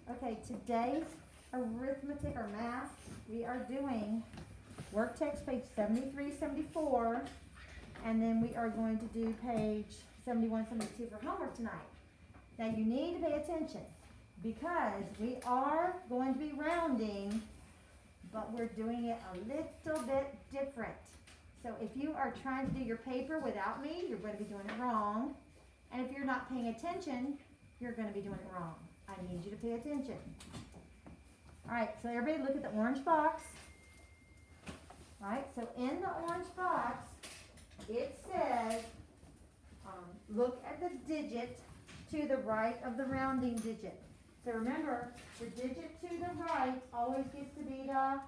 Okay, today's arithmetic or math, we are doing Worktext page 73, 74, and then we are going to do page 71, 72 for homework tonight. Now you need to pay attention because we are going to be rounding, but we're doing it a little bit different. So if you are trying to do your paper without me, you're going to be doing it wrong. And if you're not paying attention, you're going to be doing it wrong. I need you to pay attention. All right, so everybody look at the orange box. All right, so in the orange box, it says, look at the digit to the right of the rounding digit. So remember, the digit to the right always gets to be the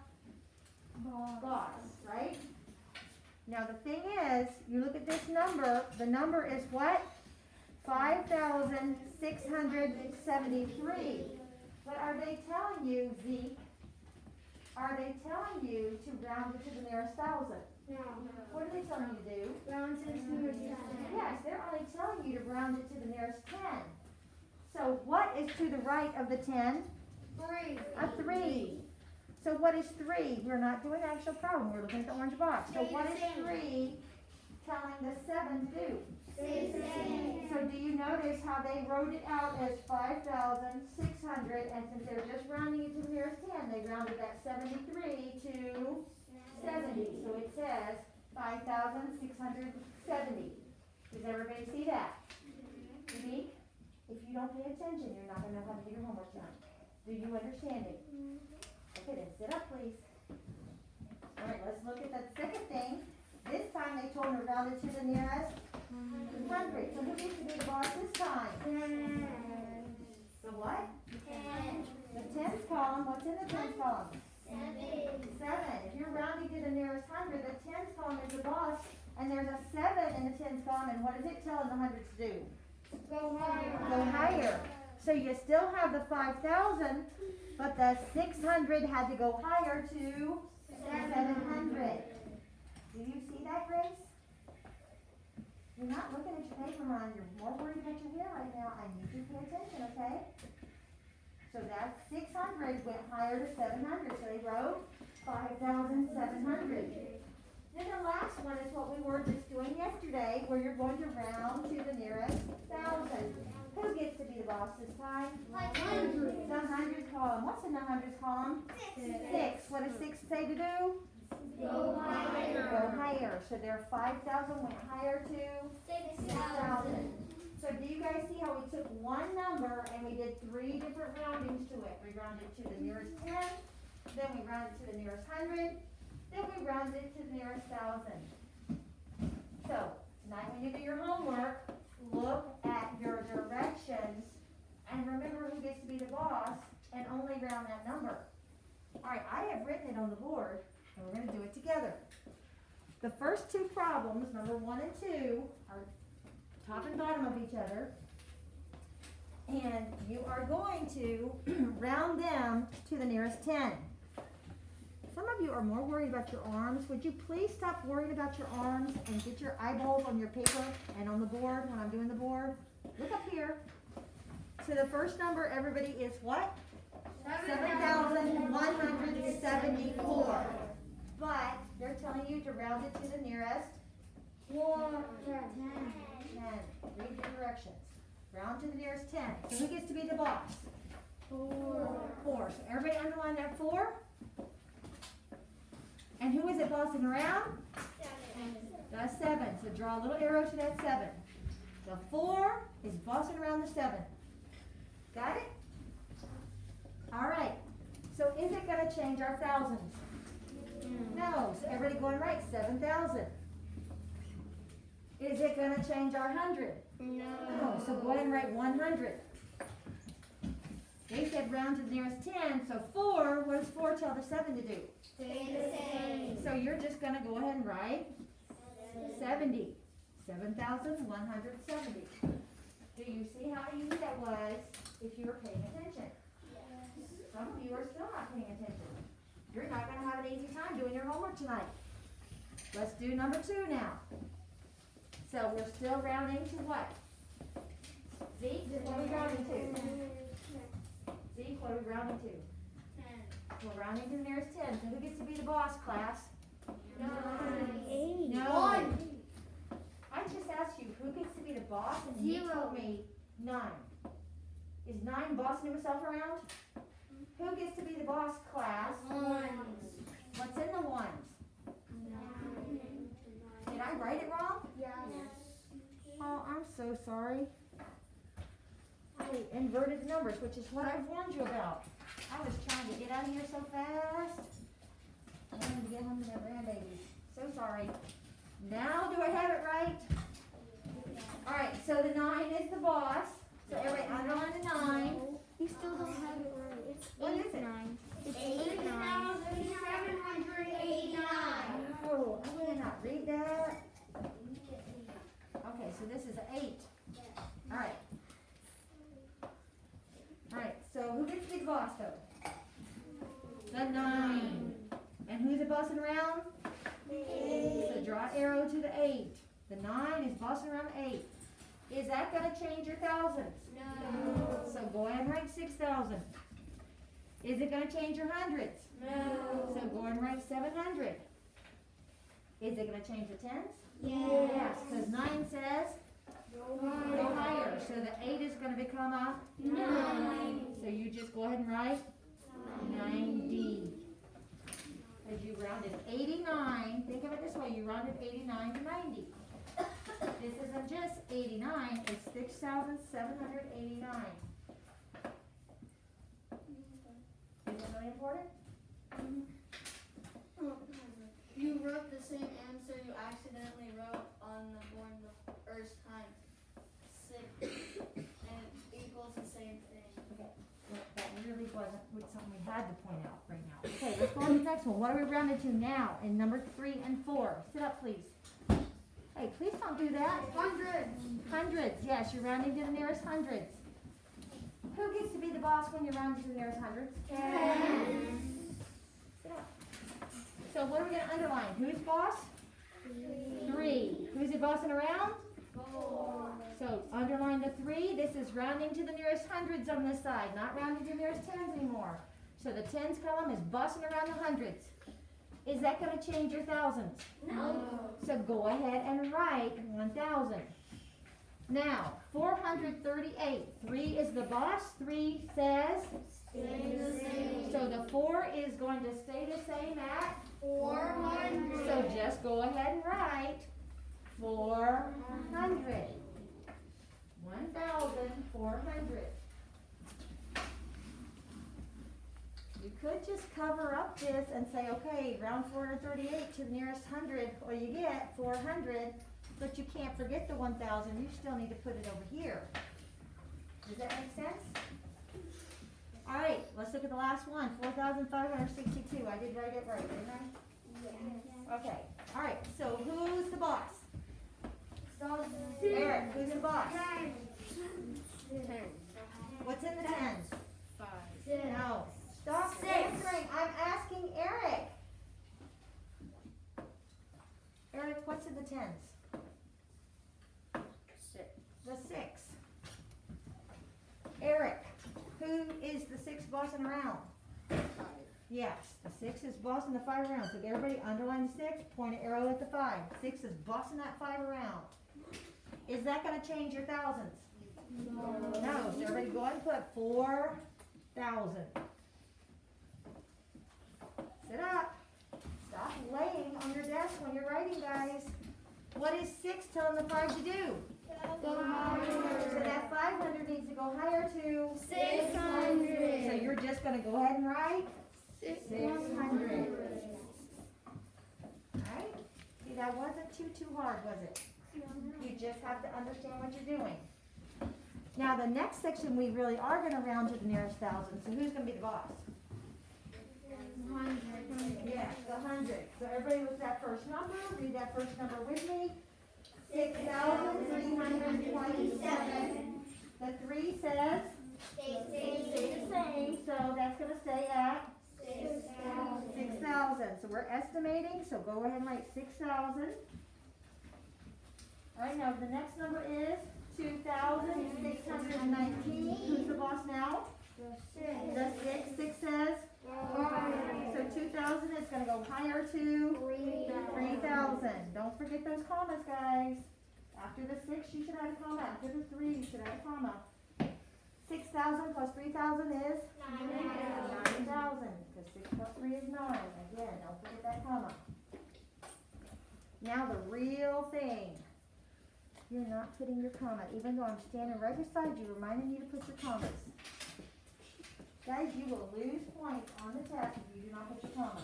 boss, right? Now the thing is, you look at this number, the number is what? 5,673. What are they telling you, Zeke? Are they telling you to round it to the nearest thousand? No. What are they telling you to do? Round to the nearest 10. Yes, they're only telling you to round it to the nearest 10. So what is to the right of the 10? 3. A 3. So what is 3? We're not doing the actual problem. We're looking at the orange box. So what is 3 telling the 7 to do? So do you notice how they wrote it out as 5,600, and since they're just rounding it to the nearest 10, they rounded that 73 to 70. So it says 5,670. Does everybody see that? See? If you don't pay attention, you're not going to know how to do your homework tonight. Do you understand it? Okay, then sit up, please. All right, let's look at the second thing. This time they told me to round it to the nearest 100. So who gets to be the boss this time? The what? 10. The tens column. What's in the tens column? 7. 7. If you're rounding to the nearest 100, the tens column is the boss, and there's a 7 in the tens column, and what is it telling the hundreds to do? Go higher. Go higher. So you still have the 5,000, but the 600 had to go higher to 700. Do you see that, Grace? You're not looking at your paper, Ron. You're more worried about your hair right now. I need you to pay attention, okay? So that 600 went higher to 700. So they wrote 5,700. Then the last one is what we were just doing yesterday, where you're going to round to the nearest 1,000. Who gets to be the boss this time? 100. The hundreds column. What's in the hundreds column? 6. What does 6 say to do? Go higher. Go higher. So their 5,000 went higher to 6,000. So do you guys see how we took one number and we did 3 different roundings to it? We rounded to the nearest 10, then we rounded to the nearest 100, then we rounded it to the nearest 1,000. So tonight when you do your homework, look at your directions and remember who gets to be the boss and only round that number. All right, I have written it on the board and we're going to do it together. The first 2 problems, number 1 and 2, are top and bottom of each other. And you are going to round them to the nearest 10. Some of you are more worried about your arms. Would you please stop worrying about your arms and get your eyeballs on your paper and on the board when I'm doing the board? Look up here. So the first number, everybody, is what? 7,174. But they're telling you to round it to the nearest 10. 10. Read the directions. Round to the nearest 10. So who gets to be the boss? 4. 4. So everybody underline that 4. And who is it bossing around? 7. The 7. So draw a little arrow to that 7. The 4 is bossing around the 7. Got it? All right. So is it going to change our thousands? No. So everybody going right? 7,000. Is it going to change our 100? No. So go ahead and write 100. They said round to the nearest 10. So 4, what does 4 tell the 7 to do? Stay the same. So you're just going to go ahead and write 70. 7,170. Do you see how easy that was if you were paying attention? Some of you are still not paying attention. You're not going to have an easy time doing your homework tonight. Let's do number 2 now. So we're still rounding to what? Zeke, what are we rounding to? Zeke, what are rounding to? 10. We're rounding to the nearest 10. So who gets to be the boss, class? 9. No. I just asked you who gets to be the boss, and you 0. told me 9. Is 9 bossing himself around? Who gets to be the boss, class? 1. What's in the ones? 9. Did I write it wrong? Yes. Oh, I'm so sorry. I inverted numbers, which is what I warned you about. I was trying to get out of here so fast. I wanted to get home to my grandbabies. So sorry. Now do I have it right? Alright, so the 9 is the boss. So everybody underline the 9. You still don't have it right. It's What is it? 9. It's 8,789. Oh, I did not read that. Okay, so this is 8. Alright. Alright, so who gets to be the boss though? The 9. And who's it bossing around? So draw arrow to the 8. The 9 is bossing around the 8. Is that going to change your thousands? No. So go ahead and write 6,000. Is it going to change your hundreds? No. So go ahead and write 700. Is it going to change the tens? Yes. Because 9 says go higher. So the 8 is going to become a 9. So you just go ahead and write 90. As you rounded 89, think of it this way, you rounded 89 to 90. This isn't just 89, it's 6,789. Is it really important? You wrote the same answer you accidentally wrote on the board the first time. 6, and it equals the same thing. Okay, well, that really wasn't something we had to point out right now. Okay, let's go on to the next one. What are we rounded to now in number 3 and 4? Sit up, please. Hey, please don't do that. Hundreds, yes, you're rounding to the nearest hundreds. Who gets to be the boss when you're rounding to the nearest hundreds? 10. Sit up. So what are we going to underline? Who's boss? 3. Who's it bossing around? 4. So underline the 3. This is rounding to the nearest hundreds on this side, not rounding to the nearest tens anymore. So the tens column is bossing around the hundreds. Is that going to change your thousands? No. So go ahead and write 1,000. Now, 438. 3 is the boss. 3 says, Stay the same. so the 4 is going to stay the same at, 400. so just go ahead and write 400. 1,400. You could just cover up this and say, okay, round 438 to the nearest 100, or you get 400, but you can't forget the 1,000. You still need to put it over here. Does that make sense? All right, let's look at the last one, 4,562. I did write it right, didn't I? Yes. Okay, all right, so who's the boss? Eric, who's the boss? 10. What's in the tens? 5. No. Stop 6. answering. I'm asking Eric. Eric, what's in the tens? 6. The 6. Eric, who is the 6 bossing around? 5. Yes, the 6 is bossing the 5 around. So everybody underline the 6, point an arrow at the 5. 6 is bossing that 5 around. Is that going to change your thousands? No. So everybody go ahead and put 4,000. Sit up. Stop laying on your desk when you're writing, guys. What is 6 telling the 5 to do? Go higher. So that 500 needs to go higher to 600. So you're just going to go ahead and write 600. Alright? See, that wasn't too hard, was it? You just have to understand what you're doing. Now, the next section, we really are going to round to the nearest thousand. So who's going to be the boss? 100. Yes, the 100. So everybody with that first number, read that first number with me. 6,327. The 3 says, stay the same, so that's going to stay at 6,000. So we're estimating, so go ahead and write 6,000. All right, now the next number is 2,619. Who's the boss now? The 6. 6,000 is gonna go higher to 3,000. Don't forget those commas, guys. After the 6, you should add a comma. After the 3, you should add a comma. 6,000 plus 3,000 is 9,000. Because 6 plus 3 is 9. Again, don't forget that comma. Now the real thing. You're not putting your comma. Even though I'm standing right beside you, reminding you to put your commas. Guys, you will lose points on the test if you do not put your commas.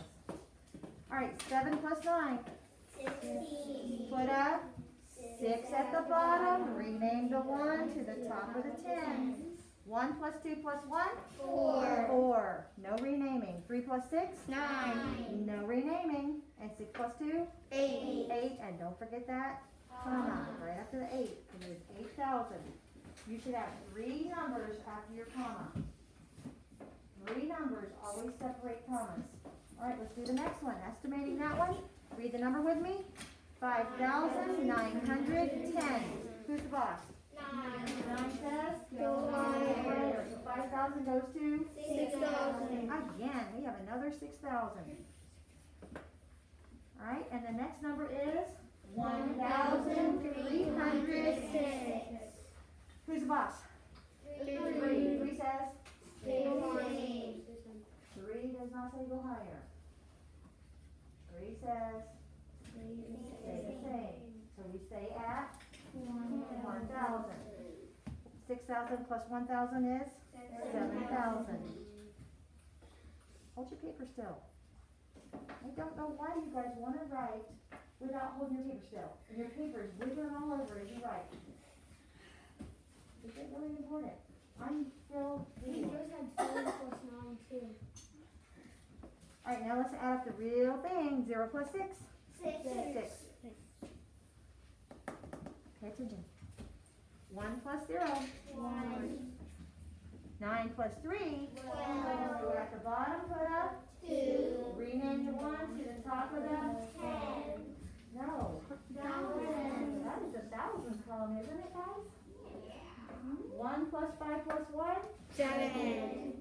Alright, 7 plus 9. 16. Put a 6 at the bottom. Rename the 1 to the top of the 10. 1 plus 2 plus 1? 4. 4. No renaming. 3 plus 6? 9. No renaming. And 6 plus 2? 8. 8. And don't forget that comma right after the 8. Because it's 8,000. You should have 3 numbers after your comma. 3 numbers always separate commas. Alright, let's do the next one. Estimating that one. Read the number with me. 5,910. Who's the boss? 9 says? Go higher. So 5,000 goes to? 6,000. Again, we have another 6,000. Alright, and the next number is? 1,306. Who's the boss? 3. 3 says? 3 does not say go higher. 3 says stay the same. So we stay at 1,000. 6,000 plus 1,000 is 7,000. Hold your paper still. I don't know why you guys want to write without holding your paper still. And your paper is wiggling all over as you write. Is it really important? I'm still reading. Alright, now let's add up the real thing. 0 plus 6? 6. Pay attention. 1 plus 0? 9 plus 3? 12. So at the bottom, put up 2. rename the 1 to the top of the 10. No. That is the thousands column, isn't it, guys? 1 plus 5 plus 1? 7.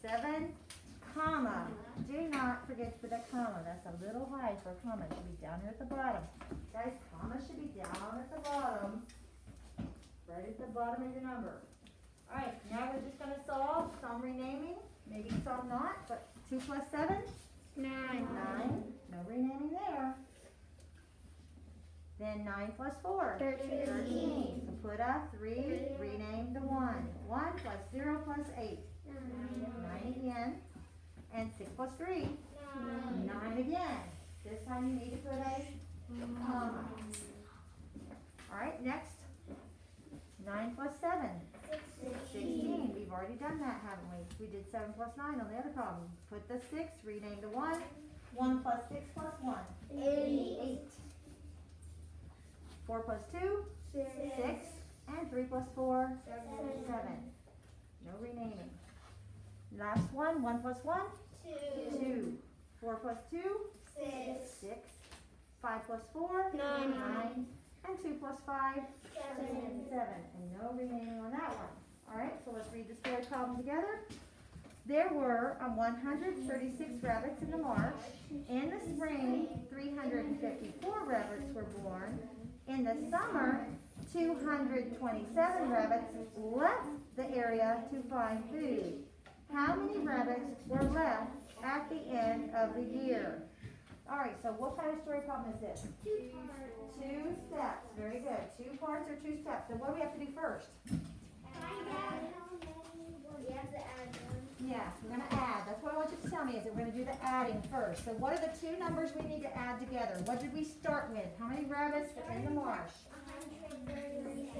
7, comma. Do not forget to put that comma. That's a little high for a comma. It should be down here at the bottom. Guys, comma should be down at the bottom. Right at the bottom of your number. Alright, now we're just going to solve some renaming. Maybe some not, but 2 plus 7? 9. 9. No renaming there. Then 9 plus 4? 13. So put a 3, rename the 1. 1 plus 0 plus 8. 9 again. And 6 plus 3? 9 again. This time you need to put a comma. Alright, next. 9 plus 7? 16. We've already done that, haven't we? We did 7 plus 9 on the other problem. Put the 6, rename the 1. 1 plus 6 plus 1? 8. 4 plus 2? 6. And 3 plus 4? 7. No renaming. Last one, 1 plus 1? 2. 4 plus 2? 6. 5 plus 4? 9. And 2 plus 5? 7. And no renaming on that one. Alright, so let's read the story problem together. There were 136 rabbits in the marsh. In the spring, 354 rabbits were born. In the summer, 227 rabbits left the area to find food. How many rabbits were left at the end of the year? Alright, so what kind of story problem is this? 2 steps. Very good. 2 parts or 2 steps. So what do we have to do first? Yes, we're going to add. That's what I want you to tell me is that we're going to do the adding first. So what are the 2 numbers we need to add together? What did we start with? How many rabbits were in the marsh? 136.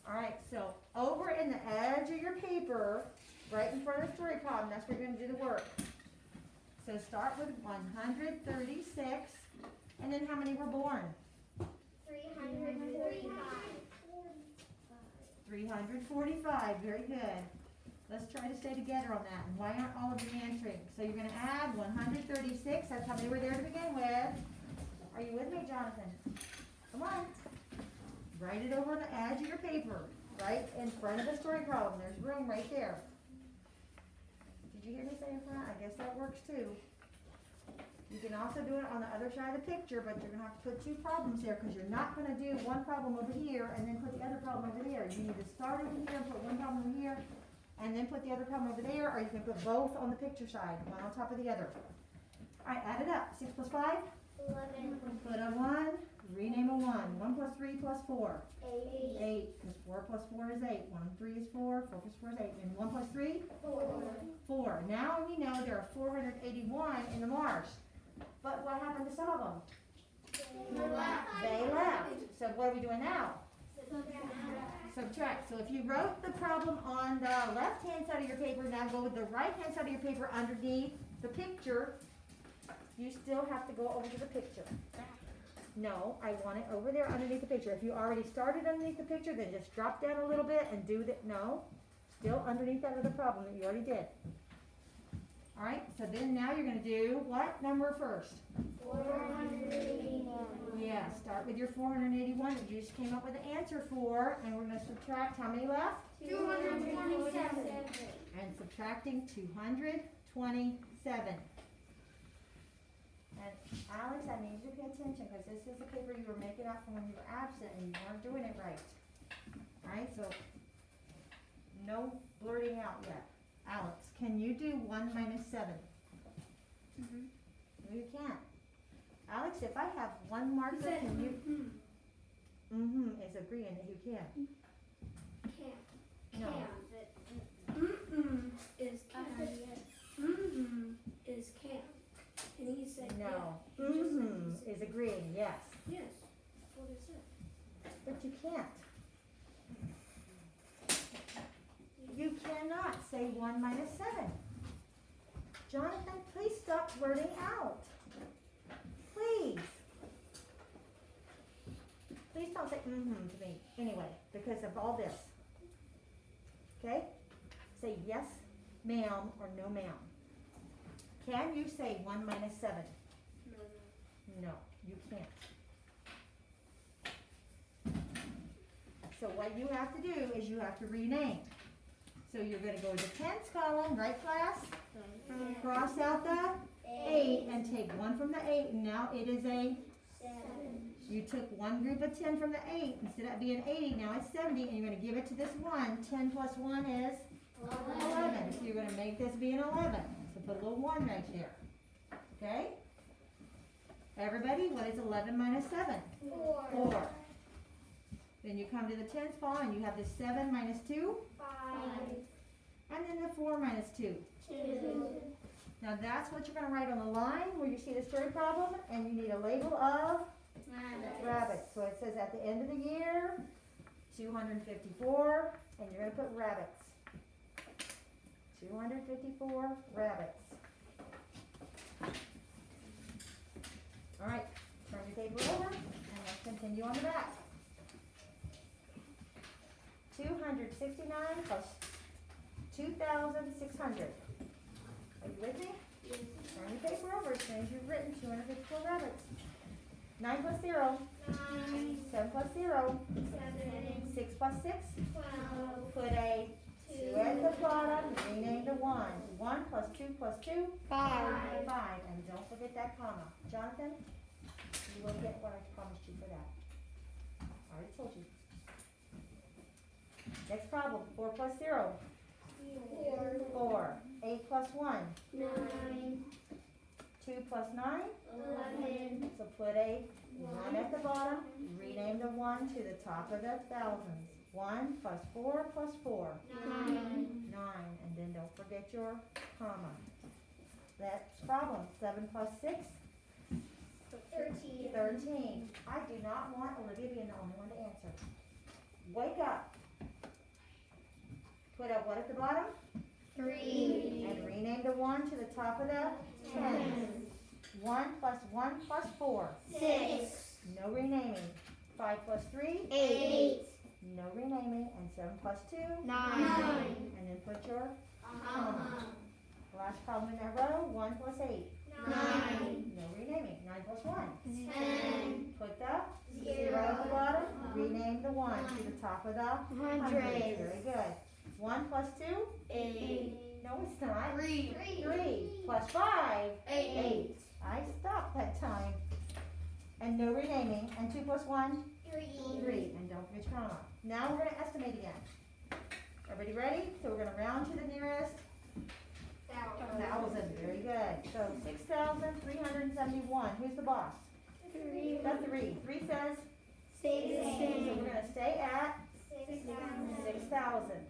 Alright, so over in the edge of your paper, right in front of the story problem, that's where you're going to do the work. So start with 136, and then how many were born? 345, very good. Let's try to stay together on that. And why aren't all of you answering? So you're going to add 136, that's how many were there to begin with. Are you with me, Jonathan? Come on. Write it over on the edge of your paper, right in front of the story problem. There's room right there. Did you hear me say in front? I guess that works too. You can also do it on the other side of the picture, but you're gonna have to put two problems here, because you're not gonna do one problem over here and then put the other problem over there. You need to start over here and put one problem over here, and then put the other problem over there, or you can put both on the picture side, one on top of the other. Alright, add it up. 6 plus 5? 11. Put a 1, rename a 1. 1 plus 3 plus 4. 8. 8, because 4 plus 4 is 8. 1 and 3 is 4, 4 plus 4 is 8. And 1 plus 3? 4. 4. Now we know there are 481 in the marsh. But what happened to some of them? They left. So what are we doing now? Subtract. So if you wrote the problem on the left-hand side of your paper, now go with the right-hand side of your paper underneath the picture. You still have to go over to the picture. No, I want it over there underneath the picture. If you already started underneath the picture, then just drop down a little bit and do that. No, still underneath that other problem that you already did. All right, so then now you're going to do what number first? 481. Yeah, start with your 481 that you just came up with the answer for, and we're going to subtract how many left? 227. And subtracting 227. And Alex, I need you to pay attention, because this is the paper you were making up from when you were absent and you weren't doing it right. Alright, so no blurting out yet. Alex, can you do 1 minus 7? Mhm. No, you can't. Alex, if I have one marker, can you? Is agreeing that you can. Can't. No. Is is can. And he said No. yeah. He just said Is agreeing, yes. yes. That's what it said. But you can't. You cannot say 1 minus 7. Jonathan, please stop blurting out. Please. Please don't say to me. Anyway, because of all this. Okay? Say yes, ma'am, or no, ma'am. Can you say 1 minus 7? No, you can't. So what you have to do is you have to rename. So you're going to go to the tens column, right class? Cross out the 8 and take 1 from the 8, and now it is a, 7. you took one group of 10 from the 8, instead of being 80, now it's 70, and you're going to give it to this 1. 10 plus 1 is 11. So you're going to make this be an 11. So put a little 1 right there. Okay? Everybody, what is 11 minus 7? 4. 4. Then you come to the tens column, and you have the 7 minus 2, 5. and then the 4 minus 2. 2. Now that's what you're going to write on the line where you see the story problem, and you need a label of rabbits. So it says at the end of the year, 254, and you're going to put rabbits. 254 rabbits. All right, turn your paper over, and let's continue on the back. 269 plus 2,600. Are you with me? Turn your paper over as soon as you've written 254 rabbits. 9 plus 0. 9. 7 plus 0. 7. 6 plus 6. 12. Put a 2 at the bottom. Rename the 1. 1 plus 2 plus 2. 5. 5. And don't forget that comma. Jonathan, you will get what I promised you for that. I already told you. Next problem. 4 plus 0. 4. 4. 8 plus 1. 9. 2 plus 9. 11. So put a 1 at the bottom. Rename the 1 to the top of the thousands. 1 plus 4 plus 4. 9. 9. And then don't forget your comma. That's problem. 7 plus 6. 13. 13. I do not want Olivia being the only one to answer. Wake up. Put a what at the bottom? 3. And rename the 1 to the top of the tens. 1 plus 1 plus 4. 6. No renaming. 5 plus 3. 8. No renaming. And 7 plus 2. 9. And then put your comma. Last problem in that row. 1 plus 8. 9. No renaming. 9 plus 1. 10. Put the 0 at the bottom. Rename the 1 to the top of the hundreds. Very good. 1 plus 2. 8. No, it's not. 3. 3 plus 5. 8. I stopped. And no renaming. And 2 plus 1? 3. 3. And don't forget your comma. Now we're going to estimate again. Everybody ready? So we're going to round to the nearest 1,000. Very good. So 6,371. Who's the boss? 3. That's 3. 3 says? 6. So we're going to stay at 6,000.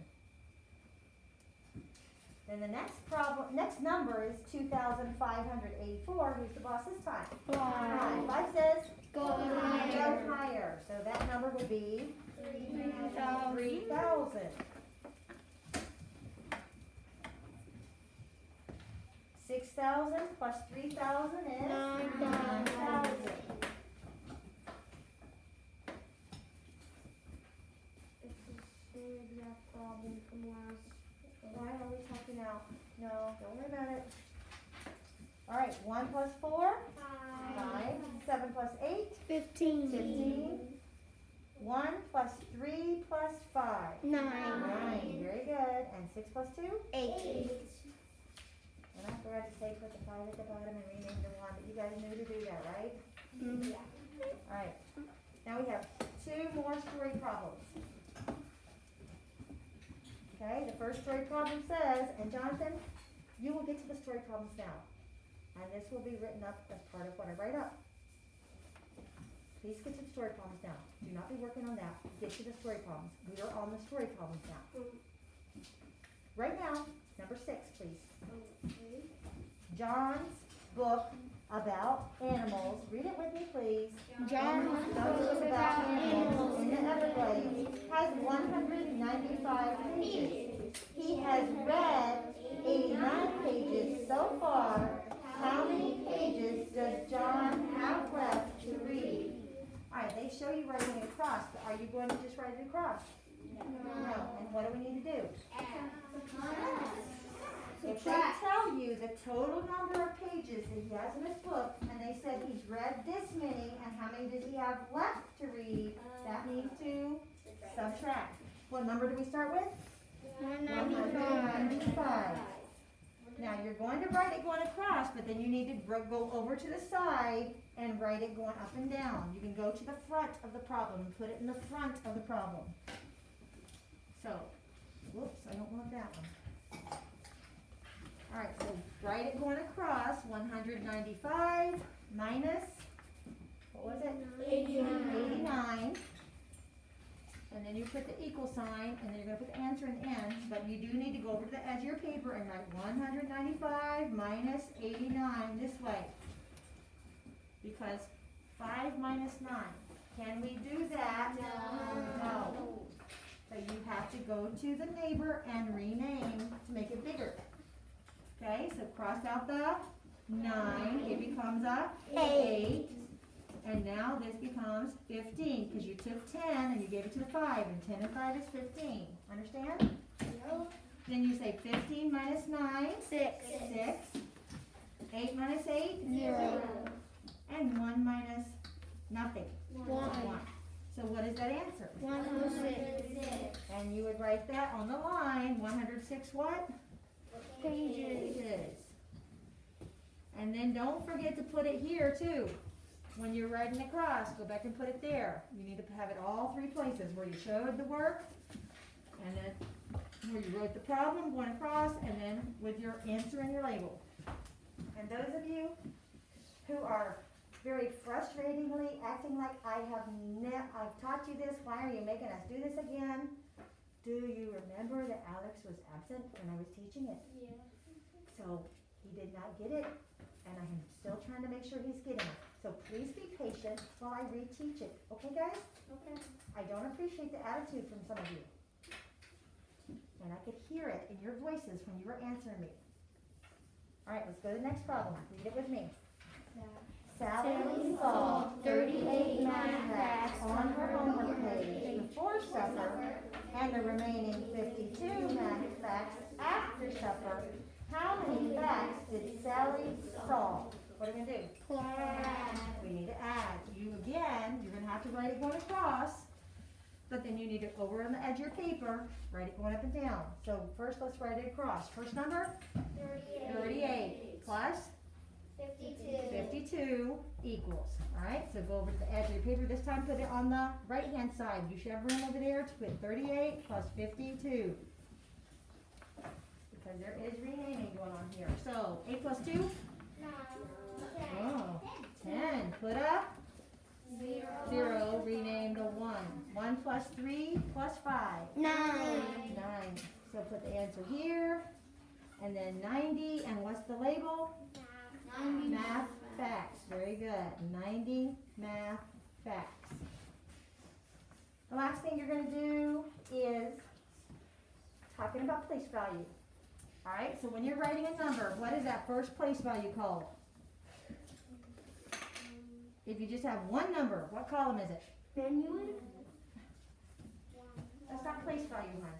Then the next number is 2,584. Who's the boss this time? 5. 5 says? Go Go higher. higher. So that number would be 3,000. 3,000. 6,000 plus 3,000 is 9,000. Why are we talking out? No, don't worry about it. All right, 1 plus 4, 5. 7 plus 8, 15. 15. 1 plus 3 plus 5, 9. 9. Very good. And 6 plus 2? 8. And I forgot to say put the 5 at the bottom and rename the 1, but you guys knew to do that, right? All right. Now we have 2 more story problems. Okay, the first story problem says, and Jonathan, you will get to the story problems now. And this will be written up as part of what I write up. Please get to the story problems now. Do not be working on that. Get to the story problems. We are on the story problems now. Right now, number 6, please. John's book about animals. Read it with me, please. John's John's book about animals in the Everglades has 195 pages. He has read 89 pages so far. How many pages does John have left to read? All right, they show you writing it across, but are you going to just write it across? No. And what do we need to do? If they tell you the total number of pages that he has in his book, and they said he's read this many, and how many does he have left to read, that means to subtract. What number do we start with? 195. Now you're going to write it going across, but then you need to go over to the side and write it going up and down. You can go to the front of the problem and put it in the front of the problem. So, whoops, I don't want that one. All right, so write it going across, 195 minus, what was it? 89. And then you put the equal sign, and then you're going to put the answer in the end, but you do need to go over to the edge of your paper and write 195 minus 89 this way. Because 5 minus 9. Can we do that? No. So you have to go to the neighbor and rename to make it bigger. Okay, so cross out the 9, it becomes a 8. And now this becomes 15, because you took 10 and you gave it to the 5, and 10 and 5 is 15. Understand? No. Then you say 15 minus 9, 6. 6. 8 minus 8, 0. and 1 minus nothing, 1. 1. So what is that answer? 106. And you would write that on the line, 106 what? Pages. And then don't forget to put it here too. When you're writing across, go back and put it there. You need to have it all 3 places, where you showed the work, and then where you wrote the problem going across, and then with your answer and your label. And those of you who are very frustratingly acting like I've taught you this, why are you making us do this again? Do you remember that Alex was absent when I was teaching it? Yeah. So he did not get it, and I'm still trying to make sure he's getting it. So please be patient while I reteach it. Okay, guys? Okay. I don't appreciate the attitude from some of you. And I could hear it in your voices when you were answering me. All right, let's go to the next problem. Read it with me. Sally solved 38 math facts on her homework page before supper and the remaining 52 math facts after supper. How many facts did Sally solve? What are we going to do? We need to add. You're going to have to write it going across, but then you need to, over on the edge of your paper, write it going up and down. So first let's write it across. First number? 38. Plus? 52. 52 equals. Alright, so go over to the edge of your paper. This time put it on the right hand side. You should have room over there to put 38 plus 52. Because there is renaming going on here. So 8 plus 2? 9. Oh, 10. Put up 0. Rename to 1. 1 plus 3 plus 5. 9. 9. So put the answer here. And then 90. And what's the label? 90 Math facts. Very good. 90 math facts. The last thing you're going to do is talking about place value. Alright, so when you're writing a number, what is that first place value called? If you just have one number, what column is it? Genuine? That's not place value, hon.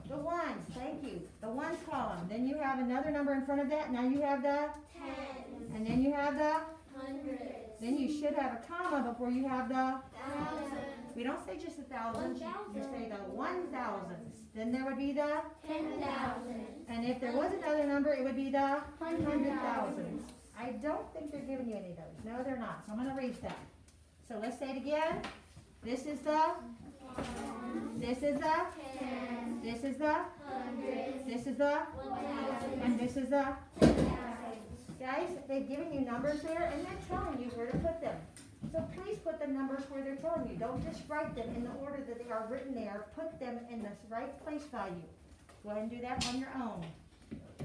The ones, thank you. The ones column. Then you have another number in front of that. Now you have the, 10. and then you have the, hundreds, then you should have a comma before you have the, thousands, we don't say just the thousands, you say the 1,000s. Then there would be the, 10,000. and if there was another number, it would be the 100,000s. I don't think they're giving you any of those. No, they're not. So I'm going to erase that. So let's say it again. This is the, this is the, 10. this is the, Hundreds. this is the, 1,000. and this is the. 10,000. Guys, they've given you numbers there and they're telling you where to put them. So please put the numbers where they're telling you. Don't just write them in the order that they are written there. Put them in the right place value. Go ahead and do that on your own.